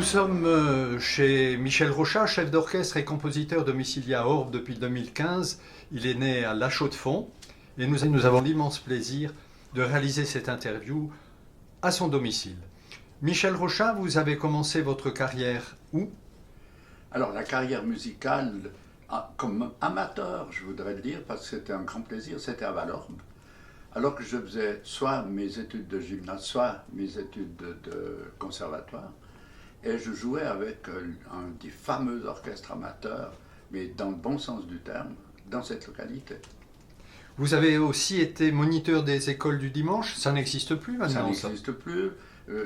sommes chez Michel Rochat, chef d'orchestre et compositeur domicilié à Orbe depuis 2015. Il est né à La Chaux-de-Fonds et nous avons l'immense plaisir de réaliser cette interview à son domicile. Michel Rochat, vous avez commencé votre carrière où? Alors la carrière musicale, comme amateur, je voudrais le dire, parce que c'était un grand plaisir, c'était à Valorbe. Alors que je faisais soit mes études de gymnase, soit mes études de conservatoire. Et je jouais avec un des fameux orchestres amateurs, mais dans le bon sens du terme, dans cette localité. Vous avez aussi été moniteur des écoles du dimanche, ça n'existe plus maintenant? Ça n'existe plus.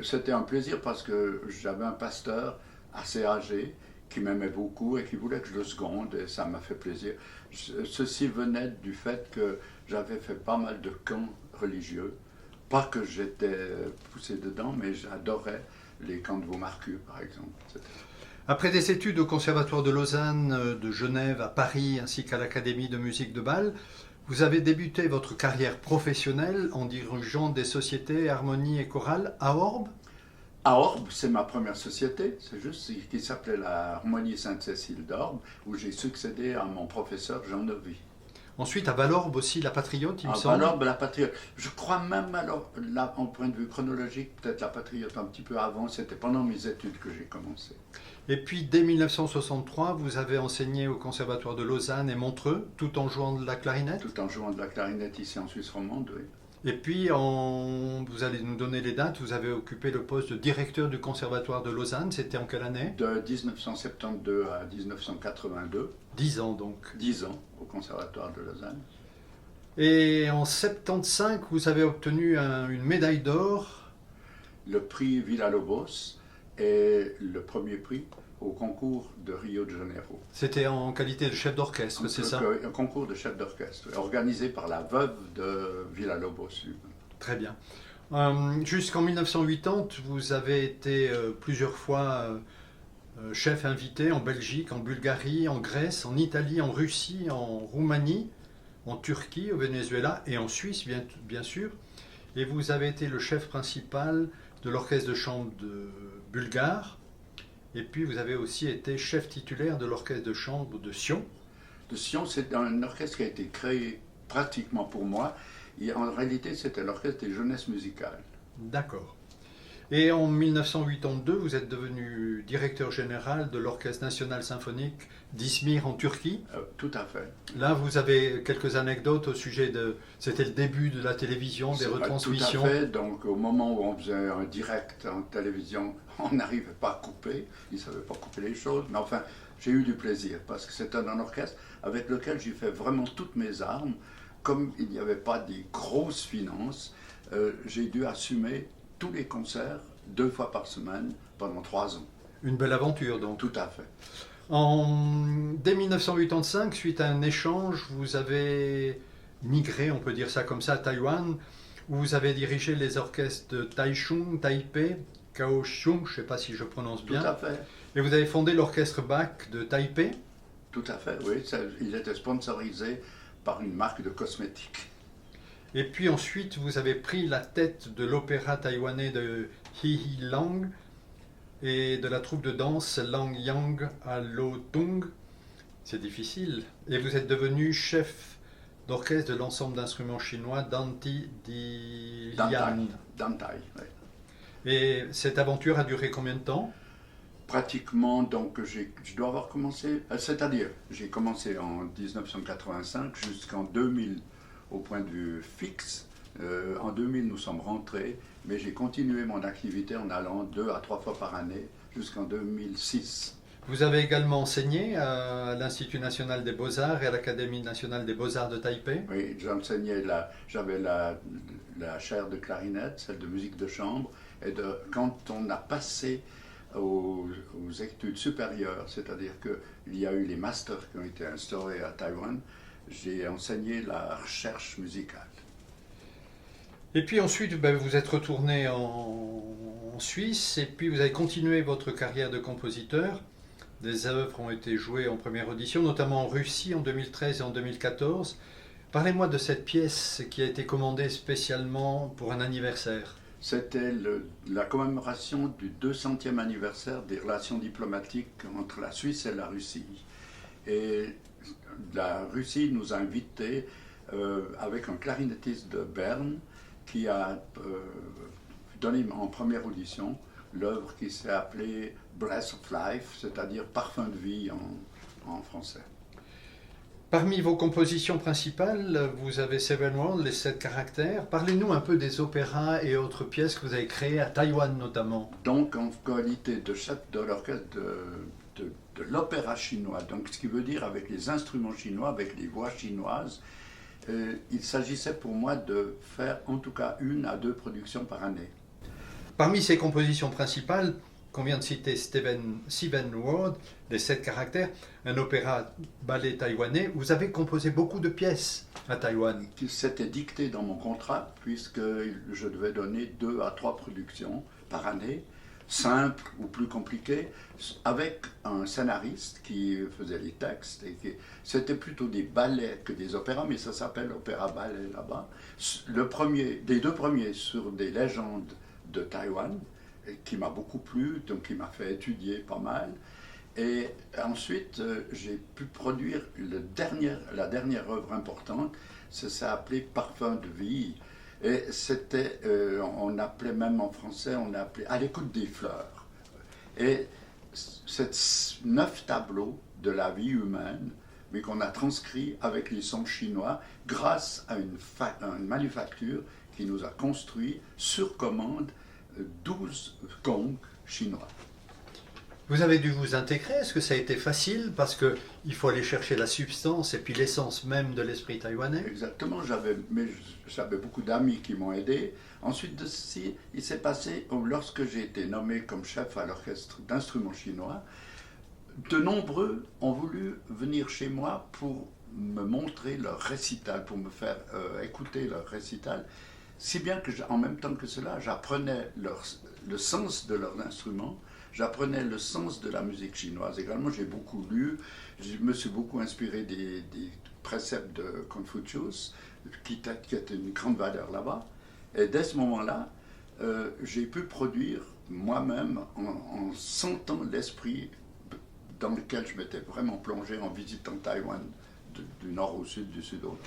C'était un plaisir parce que j'avais un pasteur assez âgé qui m'aimait beaucoup et qui voulait que je le seconde, et ça m'a fait plaisir. Ceci venait du fait que j'avais fait pas mal de camps religieux. Pas que j'étais poussé dedans, mais j'adorais les camps de Vaumarcus, par exemple. Après des études au Conservatoire de Lausanne, de Genève, à Paris, ainsi qu'à l'Académie de musique de Bâle, vous avez débuté votre carrière professionnelle en dirigeant des sociétés harmonie et chorale à Orbe. À Orbe, c'est ma première société, c'est juste qui s'appelait la Harmonie Sainte-Cécile d'Orbe, où j'ai succédé à mon professeur Jean Novy. Ensuite, à Valorbe aussi, la Patriote, il me semble. À Valorbe, la Patriote. Je crois même, alors, là, en point de vue chronologique, peut-être la Patriote un petit peu avant, c'était pendant mes études que j'ai commencé. Et puis, dès 1963, vous avez enseigné au Conservatoire de Lausanne et Montreux, tout en jouant de la clarinette. Tout en jouant de la clarinette ici en Suisse romande, oui. Et puis, vous allez nous donner les dates, vous avez occupé le poste de directeur du Conservatoire de Lausanne, c'était en quelle année? De 1972 à 1982. 10 ans donc. 10 ans au Conservatoire de Lausanne. Et en 75, vous avez obtenu une médaille d'or. Le prix Villa-Lobos et le premier prix au concours de Rio de Janeiro. C'était en qualité de chef d'orchestre, c'est ça? Un concours de chef d'orchestre, organisé par la veuve de Villa-Lobos. Très bien. Jusqu'en 1980, vous avez été plusieurs fois chef invité en Belgique, en Bulgarie, en Grèce, en Italie, en Russie, en Roumanie, en Turquie, au Venezuela et en Suisse, bien sûr. Et vous avez été le chef principal de l'orchestre de chambre bulgare. Et puis vous avez aussi été chef titulaire de l'orchestre de chambre de Sion. De Sion, c'est un orchestre qui a été créé pratiquement pour moi. Et en réalité, c'était l'orchestre des jeunesses musicales. D'accord. Et en 1982, vous êtes devenu directeur général de l'Orchestre national symphonique d'Izmir en Turquie. Tout à fait. Là, vous avez quelques anecdotes au sujet de... C'était le début de la télévision, des retransmissions. Tout à fait. Donc, au moment où on faisait un direct en télévision, on n'arrivait pas à couper. Ils ne savaient pas couper les choses. Mais enfin, j'ai eu du plaisir parce que c'était un orchestre avec lequel j'ai fait vraiment toutes mes armes. Comme il n'y avait pas des grosses finances, j'ai dû assumer tous les concerts 2 fois par semaine pendant 3 ans. Une belle aventure donc. Tout à fait. Dès 1985, suite à un échange, vous avez migré, on peut dire ça comme ça, à Taïwan, où vous avez dirigé les orchestres de Taichung, Taipei, Kaohsiung, je ne sais pas si je prononce bien. Tout à fait. Et vous avez fondé l'orchestre Bach de Taipei. Tout à fait, oui. Il était sponsorisé par une marque de cosmétiques. Et puis ensuite, vous avez pris la tête de l'opéra taïwanais de Hi Lang et de la troupe de danse Lang Yang à Lo Tung. C'est difficile. Et vous êtes devenu chef d'orchestre de l'ensemble d'instruments chinois Danti Di Lian. Dantai, oui. Et cette aventure a duré combien de temps? Pratiquement, donc je dois avoir commencé, c'est-à-dire j'ai commencé en 1985 jusqu'en 2000 au point de vue fixe. En 2000 nous sommes rentrés, mais j'ai continué mon activité en allant 2 à 3 fois par année jusqu'en 2006. Vous avez également enseigné à l'Institut national des beaux-arts et à l'Académie nationale des beaux-arts de Taipei. Oui, j'avais la chaire de clarinette, celle de musique de chambre, et quand on a passé aux études supérieures, c'est-à-dire qu'il y a eu les masters qui ont été instaurés à Taïwan, j'ai enseigné la recherche musicale. Et puis ensuite, vous êtes retourné en Suisse et puis vous avez continué votre carrière de compositeur. Des œuvres ont été jouées en première audition, notamment en Russie en 2013 et en 2014. Parlez-moi de cette pièce qui a été commandée spécialement pour un anniversaire. C'était la commémoration du 200e anniversaire des relations diplomatiques entre la Suisse et la Russie. Et la Russie nous a invités avec un clarinettiste de Berne qui a donné en première audition l'œuvre qui s'est appelée Breath of Life, c'est-à-dire Parfum de vie en français. Parmi vos compositions principales, vous avez Seven Worlds, les 7 caractères. Parlez-nous un peu des opéras et autres pièces que vous avez créées à Taïwan notamment. Donc en qualité de chef de l'orchestre de l'opéra chinois, donc ce qui veut dire avec les instruments chinois, avec les voix chinoises, il s'agissait pour moi de faire en tout cas 1 à 2 productions par année. Parmi ces compositions principales, qu'on vient de citer Seven Worlds, les 7 caractères, un opéra-ballet taïwanais, vous avez composé beaucoup de pièces à Taïwan. C'était dicté dans mon contrat, puisque je devais donner 2 à 3 productions par année, simples ou plus compliquées, avec un scénariste qui faisait les textes. C'était plutôt des ballets que des opéras, mais ça s'appelle opéra-ballet là-bas. Les 2 premiers sur des légendes de Taïwan, qui m'a beaucoup plu, donc qui m'a fait étudier pas mal. Et ensuite, j'ai pu produire la dernière œuvre importante, ça s'est appelé Parfum de vie. Et c'était, on appelait même en français, on appelait À l'écoute des fleurs. Et c'est 9 tableaux de la vie humaine, mais qu'on a transcrits avec les sons chinois grâce à une manufacture qui nous a construit sur commande 12 gongs chinois. Vous avez dû vous intégrer, est-ce que ça a été facile? Parce qu'il faut aller chercher la substance et puis l'essence même de l'esprit taïwanais. Exactement, j'avais beaucoup d'amis qui m'ont aidé. Ensuite de ceci, il s'est passé, lorsque j'ai été nommé comme chef à l'orchestre d'instruments chinois, de nombreux ont voulu venir chez moi pour me montrer leur récital, pour me faire écouter leur récital. Si bien que, en même temps que cela, j'apprenais le sens de leurs instruments, j'apprenais le sens de la musique chinoise. Également, j'ai beaucoup lu, je me suis beaucoup inspiré des préceptes de Confucius, qui était une grande valeur là-bas. Et dès ce moment-là, j'ai pu produire moi-même, en sentant l'esprit dans lequel je m'étais vraiment plongé en visitant Taïwan, du nord au sud, du sud au nord.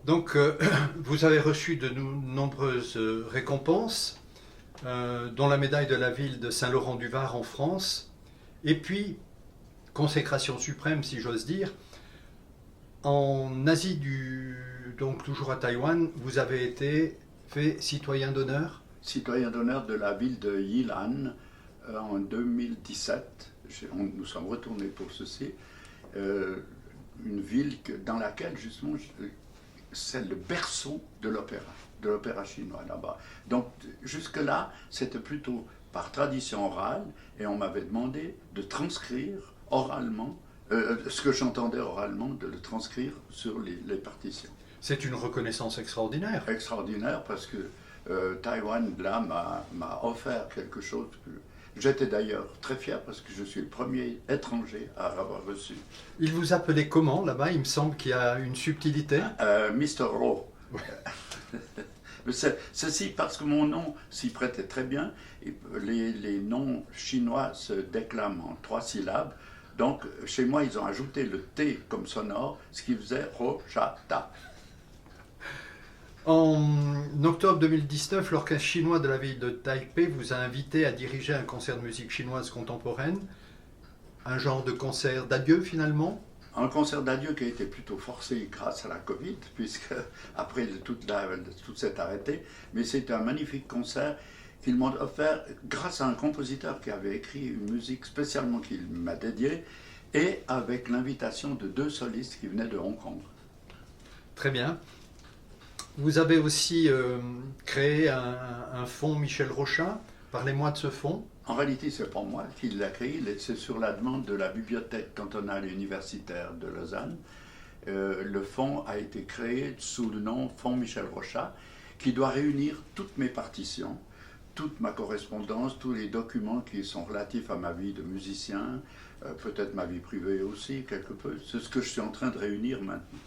Donc, vous avez reçu de nombreuses récompenses, dont la médaille de la ville de Saint-Laurent-du-Var en France, et puis, consécration suprême, si j'ose dire, en Asie, donc toujours à Taïwan, vous avez été fait citoyen d'honneur. Citoyen d'honneur de la ville de Yilan en 2017. Nous sommes retournés pour ceci. Une ville dans laquelle, justement, c'est le berceau de l'opéra chinois là-bas. Donc jusque-là, c'était plutôt par tradition orale, et on m'avait demandé de transcrire oralement, ce que j'entendais oralement, de le transcrire sur les partitions. C'est une reconnaissance extraordinaire. Extraordinaire, parce que Taïwan, là, m'a offert quelque chose. J'étais d'ailleurs très fier, parce que je suis le premier étranger à avoir reçu. Il vous appelait comment là-bas? Il me semble qu'il y a une subtilité. Mr. Ro. Ceci parce que mon nom s'y prêtait très bien. Les noms chinois se déclament en 3 syllabes. Donc, chez moi, ils ont ajouté le T comme sonore, ce qui faisait Ro, Cha, Ta. En octobre 2019, l'orchestre chinois de la ville de Taipei vous a invité à diriger un concert de musique chinoise contemporaine, un genre de concert d'adieu finalement. Un concert d'adieu qui a été plutôt forcé grâce à la Covid, puisque après tout s'est arrêté, mais c'était un magnifique concert qu'ils m'ont offert grâce à un compositeur qui avait écrit une musique spécialement qu'il m'a dédiée, et avec l'invitation de 2 solistes qui venaient de Hong Kong. Très bien. Vous avez aussi créé un fonds Michel Rochat. Parlez-moi de ce fonds. En réalité, ce n'est pas moi qui l'ai créé, c'est sur la demande de la bibliothèque cantonale et universitaire de Lausanne. Le fonds a été créé sous le nom Fonds Michel Rochat, qui doit réunir toutes mes partitions, toute ma correspondance, tous les documents qui sont relatifs à ma vie de musicien, peut-être ma vie privée aussi, quelque peu. C'est ce que je suis en train de réunir maintenant.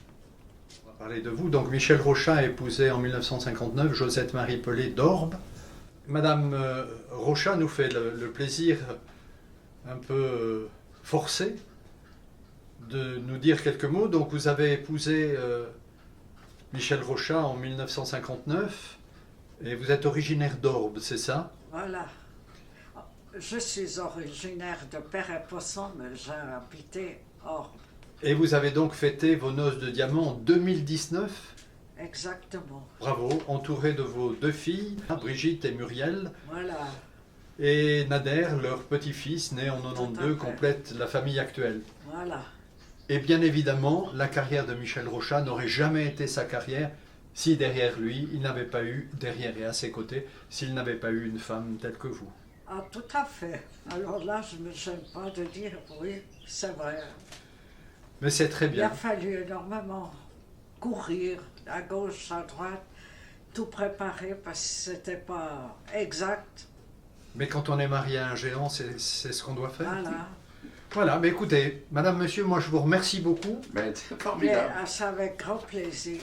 parler de vous. Donc Michel Rochat a épousé en 1959 Josette Marie Pelé d'Orbe. Madame Rochat nous fait le plaisir un peu forcé de nous dire quelques mots. Donc vous avez épousé Michel Rochat en 1959 et vous êtes originaire d'Orbe, c'est ça? Voilà. Je suis originaire de Père-et-Poisson, mais j'ai habité Orbe. Et vous avez donc fêté vos noces de diamant en 2019? Exactement. Bravo, entouré de vos deux filles, Brigitte et Muriel. Voilà. Et Nader, leur petit-fils, né en Tout à 92, fait. complète la famille actuelle. Voilà. Et bien évidemment, la carrière de Michel Rochat n'aurait jamais été sa carrière si derrière lui, il n'avait pas eu, derrière et à ses côtés, s'il n'avait pas eu une femme telle que vous. Ah, tout à fait. Alors là, je ne me gêne pas de dire oui, c'est vrai. Mais c'est très Il a bien. fallu énormément courir à gauche, à droite, tout préparer parce que c'était pas exact. Mais quand on est marié à un géant, c'est ce qu'on doit faire. Voilà. Voilà, mais écoutez, madame, monsieur, moi je vous remercie beaucoup. Mais c'est Mais formidable. c'est avec grand plaisir.